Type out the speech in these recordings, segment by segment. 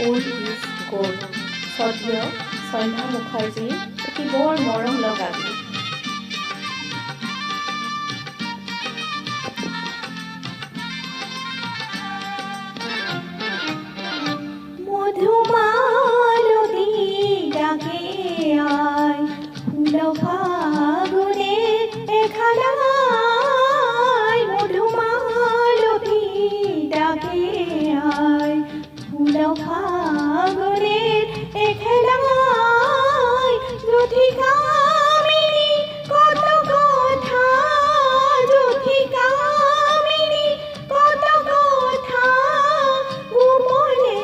Old is gold স্বৰ্গীয় সন্ধ্যা মুখাৰ্জীৰ এটি বৰ মৰম লগা গীত। মধুমালতী ডাকে আয় ফুল ফাগুনে এখানায়, মধুমালতী ডাকে আয় ফুল ফাগুনে এখানায়, যুথিকামিনী কত কথা, যুথিকামিনী কত কথা গোপনে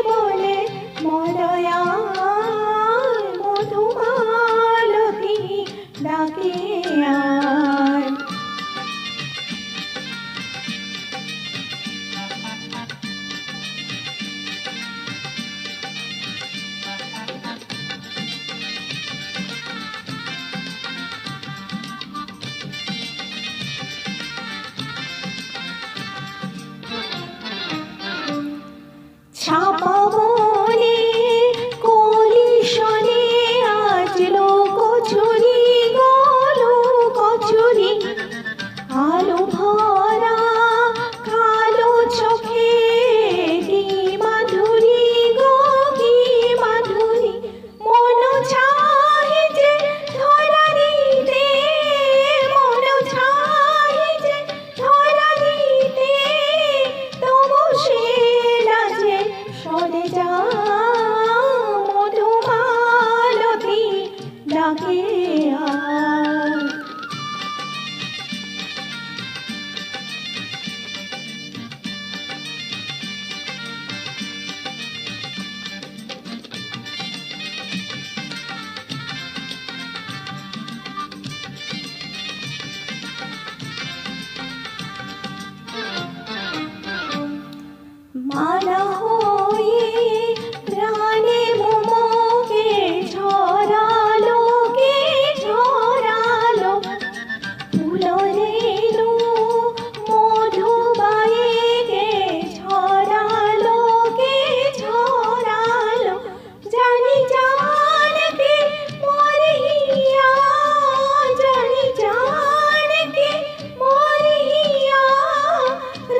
বলে মলয়ায়, মধুমালতী ডাকে আয়। ছাপা বনে কলিশনে আজলো কচুরি গলো কচুরি, আলো ভরা কালো চোখে কি মাধুরী গো কি মাধুরী, মন চাহে যে ধরা দিতে, মন চাহে যে ধরা দিতে, তবু সে লাজে সরে যা, মধুমালতী ডাকে আয়। মালা হয়ে প্রাণে মোমকে ঝরালো, কে ঝরালো, ফুলরেণু মধুবায়ে কে ঝরালো, কে ঝরালো, জানি জানকে মরিয়া, জানি জানকে মরিয়া,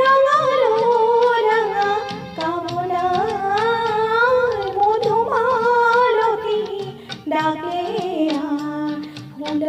রাঙালো রাঙা কামনায়, মধুমালতী ডাকে আয় ফুল